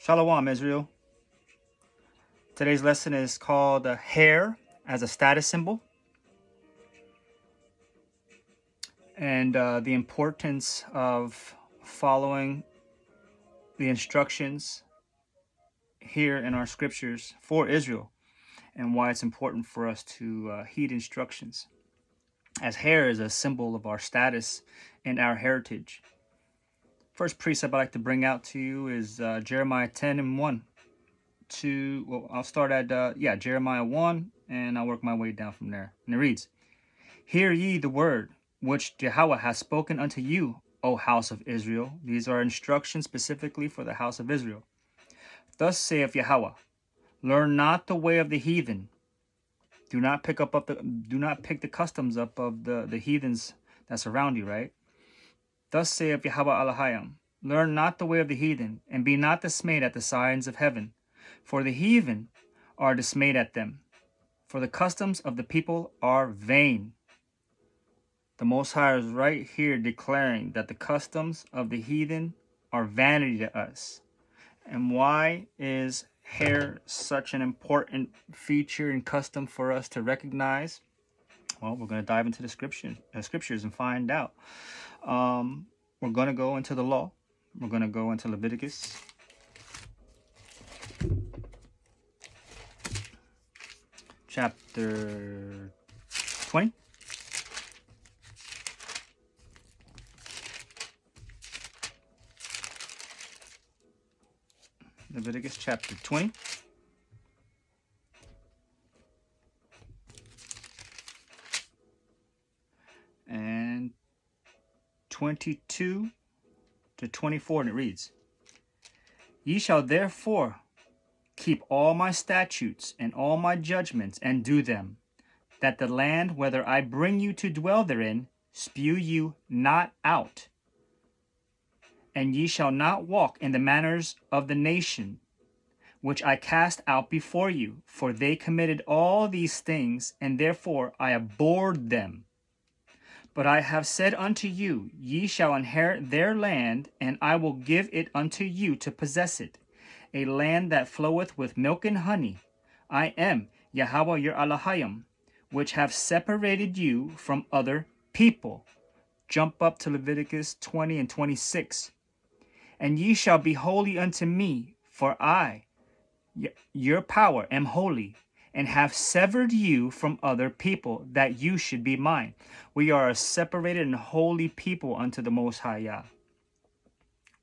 Shalom, Israel. Today's lesson is called hair as a status symbol, and the importance of following the instructions here in our scriptures for Israel, and why it's important for us to heed instructions, as hair is a symbol of our status and our heritage. First precept I'd like to bring out to you is Jeremiah 10 and 1. I'll start at Jeremiah 1, and I'll work my way down from there. And it reads, "Hear ye the word which Yahweh has spoken unto you, O house of Israel." These are instructions specifically for the house of Israel. "Thus saith Yahweh, learn not the way of the heathen." Do not pick the customs up of the heathens that surround you, right? "Thus saith Yahweh Elohim, learn not the way of the heathen, and be not dismayed at the signs of heaven. For the heathen are dismayed at them, for the customs of the people are vain." The Most High is right here declaring that the customs of the heathen are vanity to us. And why is hair such an important feature and custom for us to recognize? Well, we're going to dive into the scriptures and find out. We're going to go into the law. We're going to go into Leviticus. Chapter 20. Leviticus chapter 20. And 22 to 24, and it reads, "Ye shall therefore keep all my statutes and all my judgments, and do them, that the land whether I bring you to dwell therein spew you not out. And ye shall not walk in the manners of the nation which I cast out before you, for they committed all these things, and therefore I abhorred them. But I have said unto you, ye shall inherit their land, and I will give it unto you to possess it, a land that floweth with milk and honey. I am Yahweh your Elohim, which have separated you from other people." Jump up to Leviticus 20 and 26. "And ye shall be holy unto me, for I, your power, am holy, and have severed you from other people, that you should be mine." We are a separated and holy people unto the Most High Yah.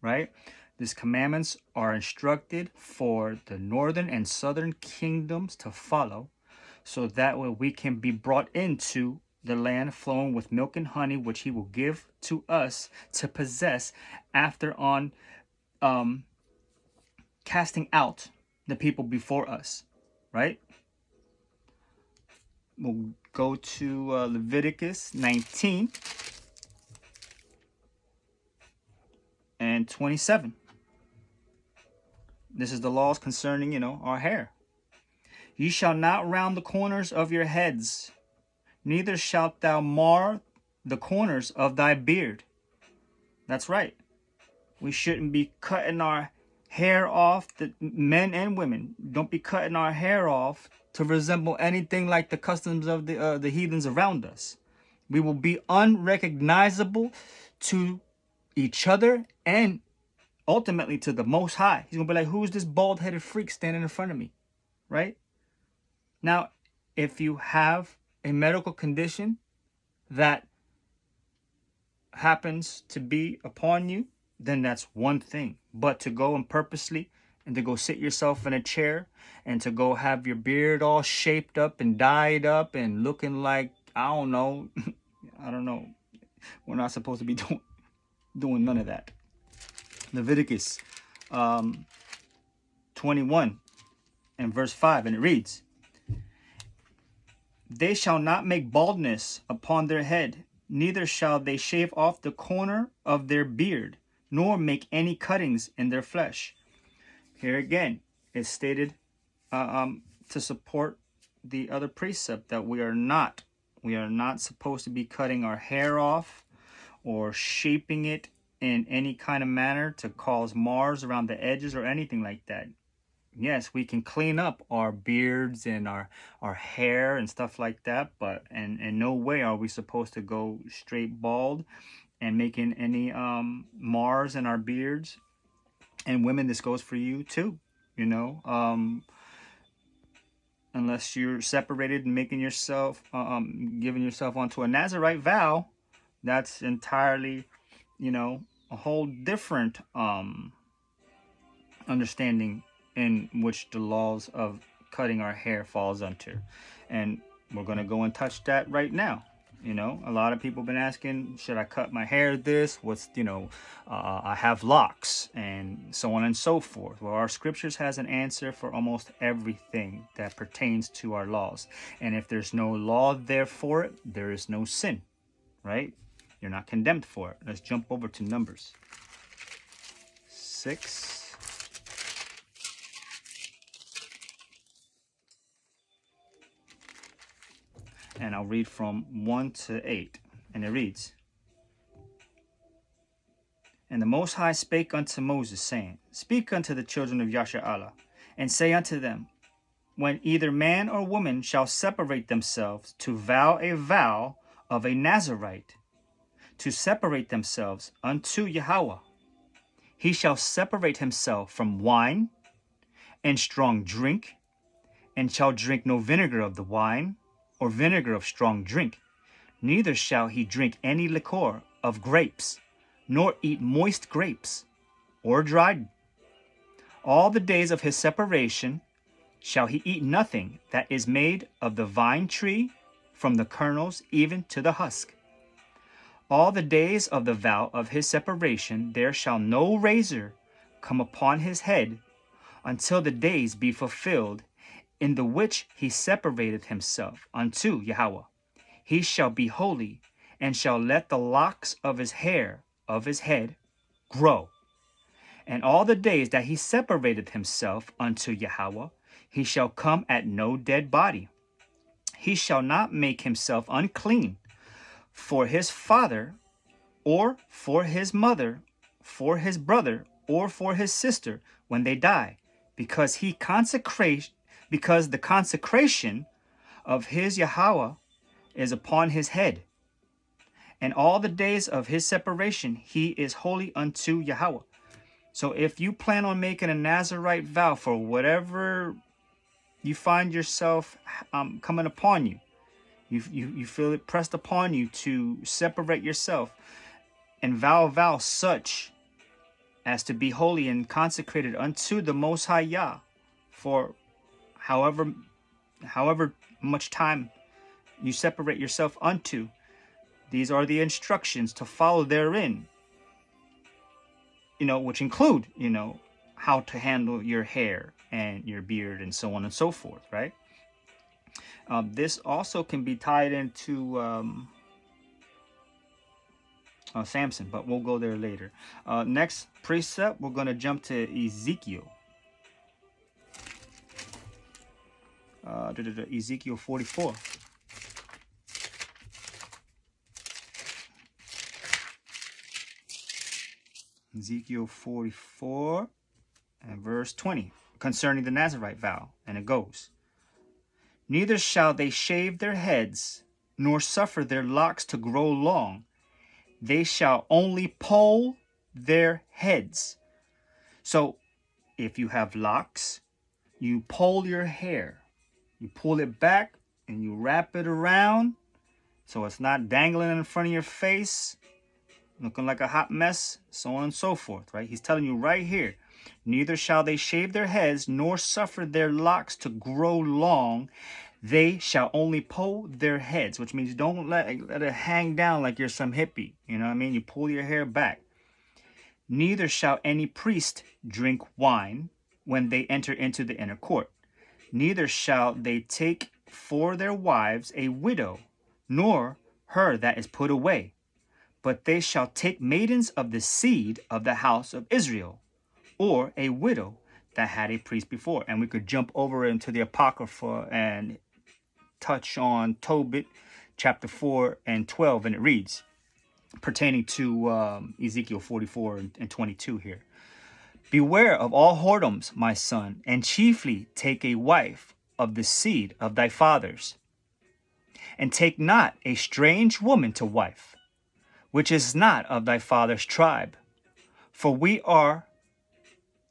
Right? These commandments are instructed for the northern and southern kingdoms to follow, so that way we can be brought into the land flowing with milk and honey, which he will give to us to possess after on casting out the people before us. Right? We'll go to Leviticus 19 and 27. This is the laws concerning, our hair. "Ye shall not round the corners of your heads, neither shalt thou mar the corners of thy beard." That's right. We shouldn't be cutting our hair off, the men and women. Don't be cutting our hair off to resemble anything like the customs of the heathens around us. We will be unrecognizable to each other and ultimately to the Most High. He's going to be like, who's this bald-headed freak standing in front of me? Right? Now, if you have a medical condition that happens to be upon you, then that's one thing. But to go and purposely and to go sit yourself in a chair and to go have your beard all shaped up and dyed up and looking like, I don't know. We're not supposed to be doing none of that. Leviticus 21 and verse 5, and it reads, "They shall not make baldness upon their head, neither shall they shave off the corner of their beard, nor make any cuttings in their flesh." Here again, it's stated to support the other precept that we are not supposed to be cutting our hair off or shaping it in any kind of manner to cause mars around the edges or anything like that. Yes, we can clean up our beards and our hair and stuff like that, but in no way are we supposed to go straight bald and making any mars in our beards. And women, this goes for you too, you know. Unless you're separated and making yourself giving yourself onto a Nazarite vow, that's entirely, you know, a whole different understanding in which the laws of cutting our hair falls under. And we're going to go and touch that right now. You know, a lot of people have been asking, should I cut my hair this? What's, you know, I have locks and so on and so forth. Well, our scriptures has an answer for almost everything that pertains to our laws. And if there's no law there for it, there is no sin, right? You're not condemned for it. Let's jump over to Numbers 6. And I'll read from 1 to 8. And it reads, And the Most High spake unto Moses, saying, Speak unto the children of Yashar'Allah, and say unto them, When either man or woman shall separate themselves to vow a vow of a Nazarite, to separate themselves unto Yahweh, he shall separate himself from wine and strong drink, and shall drink no vinegar of the wine, or vinegar of strong drink, neither shall he drink any liquor of grapes, nor eat moist grapes, or dried. All the days of his separation shall he eat nothing that is made of the vine tree, from the kernels even to the husk. All the days of the vow of his separation there shall no razor come upon his head, until the days be fulfilled, in the which he separateth himself unto Yahweh. He shall be holy, and shall let the locks of his hair of his head grow. And all the days that he separateth himself unto Yahweh, he shall come at no dead body. He shall not make himself unclean for his father, or for his mother, for his brother, or for his sister when they die, because the consecration of his Yahweh is upon his head. And all the days of his separation he is holy unto Yahweh. So if you plan on making a Nazarite vow for whatever you find yourself coming upon you, you feel it pressed upon you to separate yourself and vow such as to be holy and consecrated unto the Most High Yah for however much time you separate yourself unto. These are the instructions to follow therein, you know, which include, you know, how to handle your hair and your beard and so on and so forth, right? This also can be tied into Samson, but we'll go there later. Next precept, we're going to jump to Ezekiel. Ezekiel 44. Ezekiel 44 and verse 20, concerning the Nazarite vow. And it goes, Neither shall they shave their heads, nor suffer their locks to grow long. They shall only poll their heads. So if you have locks, you poll your hair. You pull it back and you wrap it around so it's not dangling in front of your face, looking like a hot mess, so on and so forth, right? He's telling you right here, neither shall they shave their heads, nor suffer their locks to grow long. They shall only pull their heads, which means don't let it hang down like you're some hippie. You know what I mean? You pull your hair back. Neither shall any priest drink wine when they enter into the inner court. Neither shall they take for their wives a widow, nor her that is put away. But they shall take maidens of the seed of the house of Israel, or a widow that had a priest before. And we could jump over into the Apocrypha and touch on Tobit chapter 4 and 12, and it reads, pertaining to Ezekiel 44 and 22 here. Beware of all whoredoms, my son, and chiefly take a wife of the seed of thy fathers, and take not a strange woman to wife, which is not of thy father's tribe. For we are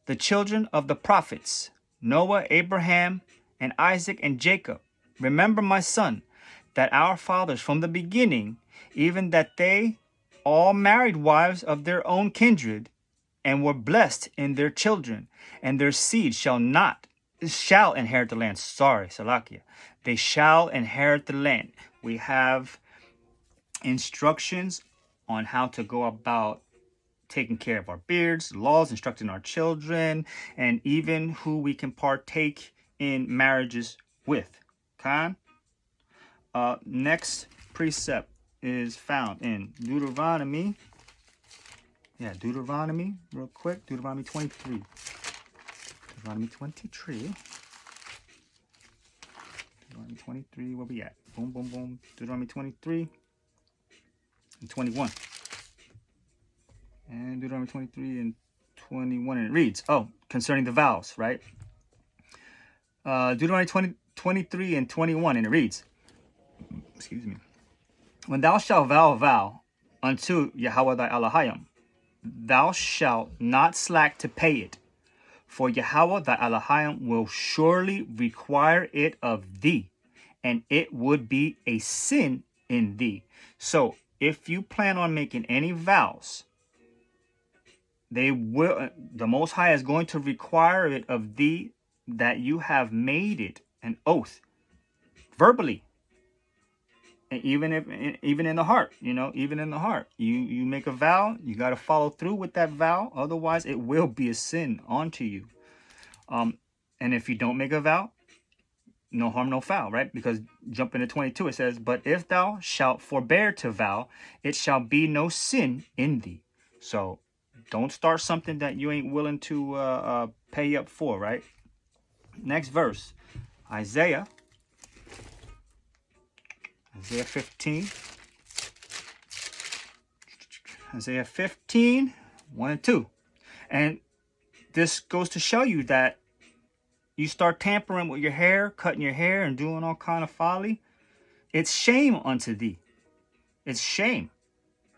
the children of the prophets, Noah, Abraham, and Isaac, and Jacob. Remember, my son, that our fathers from the beginning, even that they all married wives of their own kindred, and were blessed in their children, and their seed shall inherit the land. Sorry, Salakia. They shall inherit the land. We have instructions on how to go about taking care of our beards, laws instructing our children, and even who we can partake in marriages with. Okay? Next precept is found in Deuteronomy. Deuteronomy, real quick. Deuteronomy 23. Deuteronomy 23. Deuteronomy 23, where we at? Boom, boom, boom. Deuteronomy 23 and 21. And Deuteronomy 23 and 21, and it reads, concerning the vows, right? Deuteronomy 23 and 21, and it reads, excuse me, when thou shalt vow a vow unto Yahweh thy Elohim, thou shalt not slack to pay it, for Yahweh thy Elohim will surely require it of thee, and it would be a sin in thee. So if you plan on making any vows, the Most High is going to require it of thee, that you have made it an oath verbally, and even in the heart, even in the heart, you make a vow, you got to follow through with that vow, otherwise it will be a sin unto you. And if you don't make a vow, no harm, no foul, right? Because jump into 22, it says, but if thou shalt forbear to vow, it shall be no sin in thee. So don't start something that you ain't willing to pay up for, right? Next verse, Isaiah 15. Isaiah 15, 1 and 2. And this goes to show you that you start tampering with your hair, cutting your hair, and doing all kind of folly, it's shame unto thee. It's shame.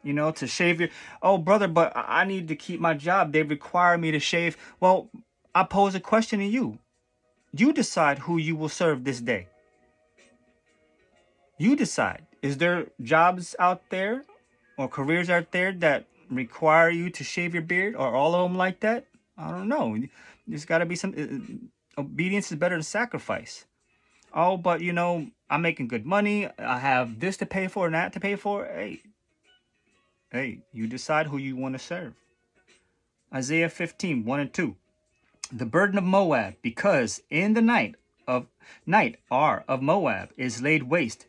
To shave your... Oh, brother, but I need to keep my job. They require me to shave. Well, I pose a question to you. You decide who you will serve this day. You decide. Is there jobs out there or careers out there that require you to shave your beard? Or all of them like that? I don't know. There's got to be some... Obedience is better than sacrifice. Oh, but I'm making good money. I have this to pay for and that to pay for. Hey, you decide who you want to serve. Isaiah 15, 1 and 2. The burden of Moab, because in the night of Moab is laid waste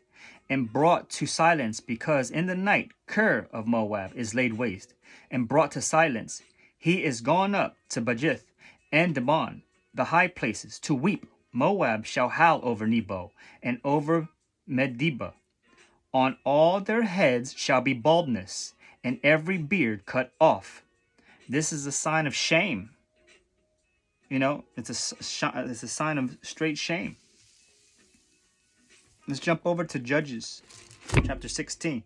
and brought to silence, because in the night Ker of Moab is laid waste and brought to silence. He is gone up to Bajith and Dibon, the high places, to weep. Moab shall howl over Nebo and over Medeba. On all their heads shall be baldness, and every beard cut off. This is a sign of shame. It's a sign of straight shame. Let's jump over to Judges, chapter 16.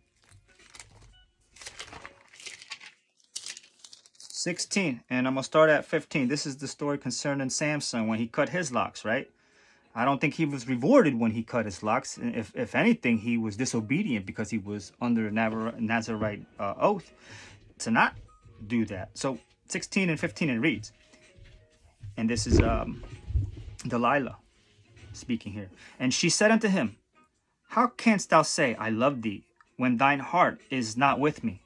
16, and I'm going to start at 15. This is the story concerning Samson when he cut his locks, right? I don't think he was rewarded when he cut his locks. If anything, he was disobedient because he was under a Nazarite oath to not do that. So 16 and 15, it reads, and this is Delilah speaking here. And she said unto him, how canst thou say, I love thee, when thine heart is not with me?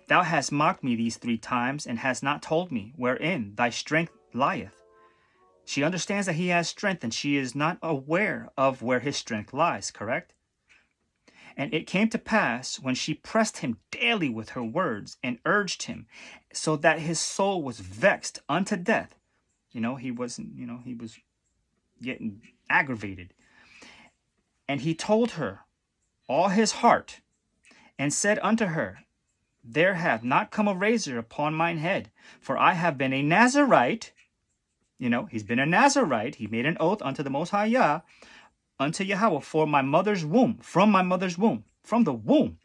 Thou hast mocked me these 3 times, and hast not told me wherein thy strength lieth. She understands that he has strength, and she is not aware of where his strength lies, correct? And it came to pass, when she pressed him daily with her words, and urged him, so that his soul was vexed unto death. He was getting aggravated. And he told her all his heart, and said unto her, there hath not come a razor upon mine head, for I have been a Nazarite. He's been a Nazarite. He made an oath unto the Most High Yah, unto Yahweh, for my mother's womb, from my mother's womb, from the womb.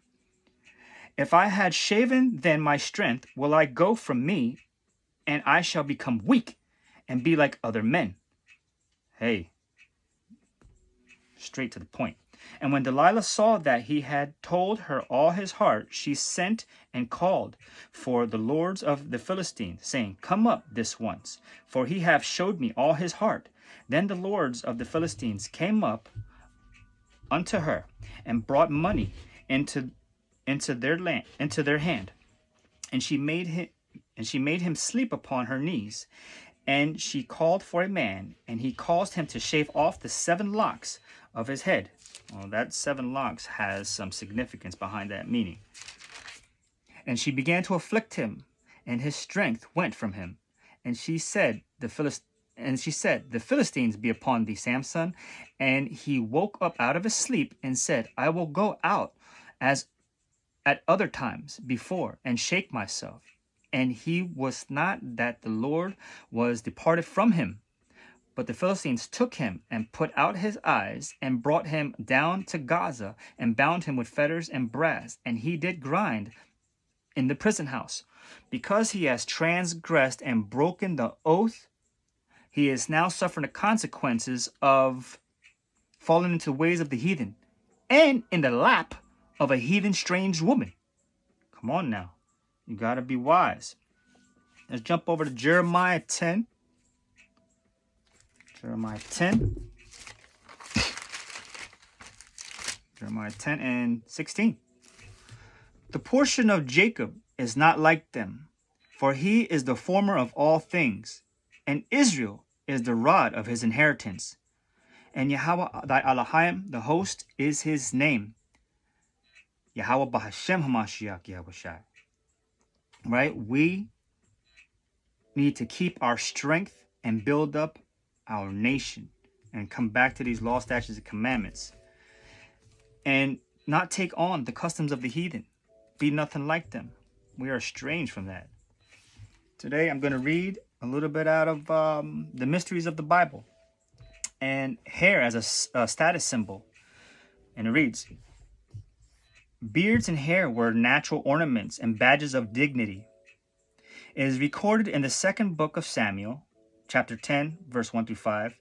If I had shaven then my strength, will I go from me, and I shall become weak, and be like other men. Hey, straight to the point. And when Delilah saw that he had told her all his heart, she sent and called for the lords of the Philistines, saying, Come up this once, for he hath showed me all his heart. Then the lords of the Philistines came up unto her, and brought money into their hand, and she made him sleep upon her knees. And she called for a man, and he caused him to shave off the 7 locks of his head. Well, that 7 locks has some significance behind that meaning. And she began to afflict him, and his strength went from him. And she said, The Philistines be upon thee, Samson. And he woke up out of his sleep and said, I will go out as at other times before, and shake myself. And he was not that the Lord was departed from him. But the Philistines took him, and put out his eyes, and brought him down to Gaza, and bound him with fetters and brass. And he did grind in the prison house. Because he has transgressed and broken the oath, he is now suffering the consequences of falling into the ways of the heathen, and in the lap of a heathen strange woman. Come on now. You got to be wise. Let's jump over to Jeremiah 10. Jeremiah 10. Jeremiah 10 and 16. The portion of Jacob is not like them, for he is the former of all things, and Israel is the rod of his inheritance. And Yahweh thy Elohim, the host, is his name. Yahweh Bahashem Hamashiach Yahushai. Right? We need to keep our strength and build up our nation and come back to these law, statutes, and commandments, and not take on the customs of the heathen. Be nothing like them. We are estranged from that. Today I'm going to read a little bit out of the mysteries of the Bible, and hair as a status symbol. And it reads, Beards and hair were natural ornaments and badges of dignity. It is recorded in the 2nd book of Samuel, chapter 10, verse 1 through 5,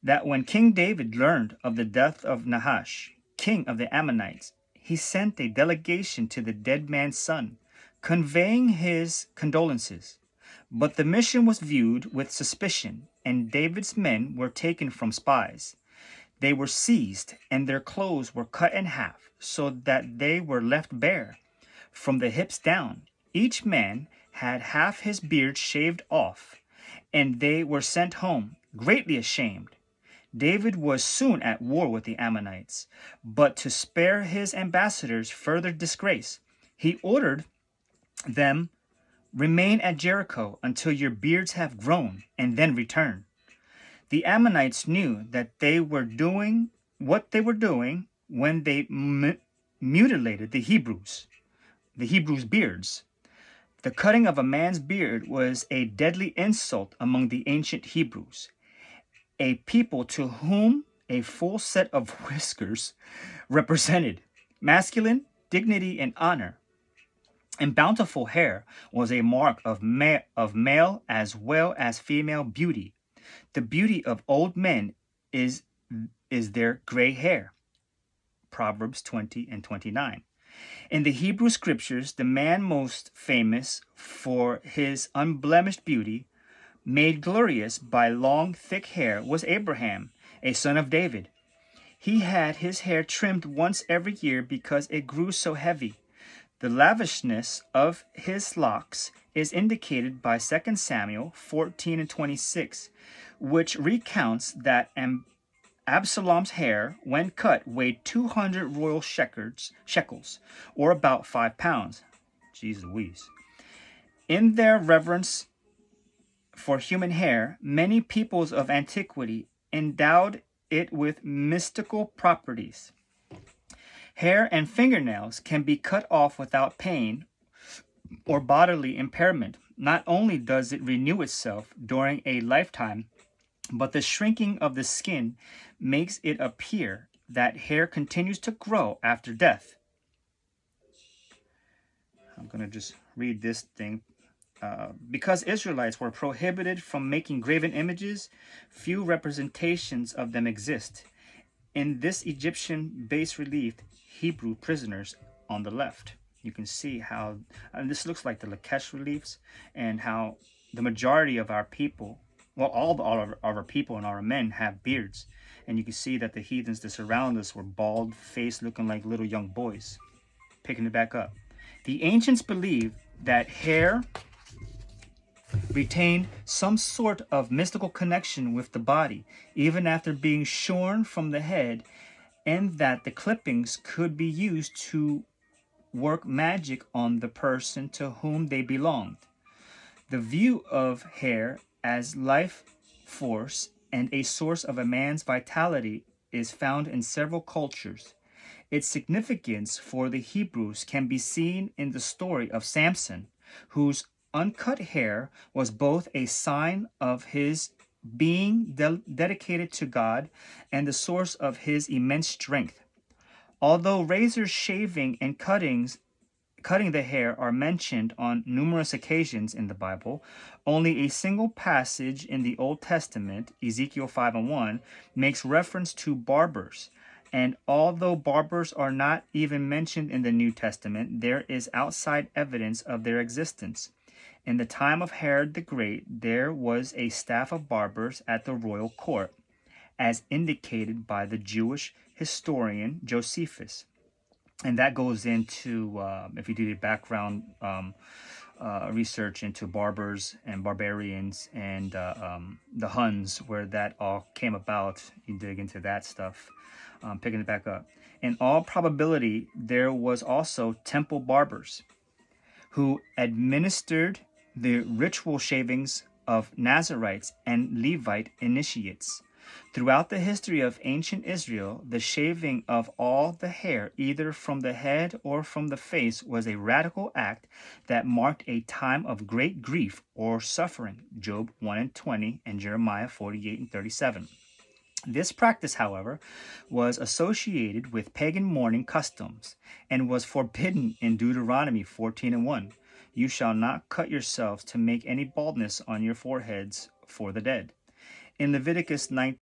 that when King David learned of the death of Nahash, king of the Ammonites, he sent a delegation to the dead man's son, conveying his condolences. But the mission was viewed with suspicion, and David's men were taken from spies. They were seized, and their clothes were cut in half, so that they were left bare from the hips down. Each man had half his beard shaved off, and they were sent home, greatly ashamed. David was soon at war with the Ammonites, but to spare his ambassadors further disgrace, he ordered them, Remain at Jericho until your beards have grown, and then return. The Ammonites knew that they were doing what they were doing when they mutilated the Hebrews' beards. The cutting of a man's beard was a deadly insult among the ancient Hebrews, a people to whom a full set of whiskers represented masculine dignity and honor, and bountiful hair was a mark of male as well as female beauty. The beauty of old men is their gray hair. Proverbs 20 and 29. In the Hebrew scriptures, the man most famous for his unblemished beauty, made glorious by long, thick hair, was Abraham, a son of David. He had his hair trimmed once every year because it grew so heavy. The lavishness of his locks is indicated by 2 Samuel 14 and 26, which recounts that Absalom's hair, when cut, weighed 200 royal shekels, or about 5 pounds. Jeez Louise. In their reverence for human hair, many peoples of antiquity endowed it with mystical properties. Hair and fingernails can be cut off without pain or bodily impairment. Not only does it renew itself during a lifetime, but the shrinking of the skin makes it appear that hair continues to grow after death. I'm going to just read this thing. Because Israelites were prohibited from making graven images, few representations of them exist. In this Egyptian bas relief, Hebrew prisoners on the left, you can see how, and this looks like the Lakesh reliefs, and how the majority of our people, well, all of our people and our men have beards. And you can see that the heathens that surround us were bald faced, looking like little young boys. Picking it back up. The ancients believed that hair retained some sort of mystical connection with the body, even after being shorn from the head, and that the clippings could be used to work magic on the person to whom they belonged. The view of hair as life force and a source of a man's vitality is found in several cultures. Its significance for the Hebrews can be seen in the story of Samson, whose uncut hair was both a sign of his being dedicated to God and the source of his immense strength. Although razors, shaving, and cutting the hair are mentioned on numerous occasions in the Bible, only a single passage in the Old Testament, Ezekiel 5:1, makes reference to barbers. And although barbers are not even mentioned in the New Testament, there is outside evidence of their existence. In the time of Herod the Great, there was a staff of barbers at the royal court, as indicated by the Jewish historian Josephus. And that goes into, if you do the background research into barbers and barbarians and the Huns, where that all came about, you dig into that stuff. Picking it back up. In all probability, there was also temple barbers who administered the ritual shavings of Nazarites and Levite initiates. Throughout the history of ancient Israel, the shaving of all the hair, either from the head or from the face, was a radical act that marked a time of great grief or suffering. Job 1:20 and Jeremiah 48:37. This practice, however, was associated with pagan mourning customs and was forbidden in Deuteronomy 14:1. You shall not cut yourselves to make any baldness on your foreheads for the dead. In Leviticus 19,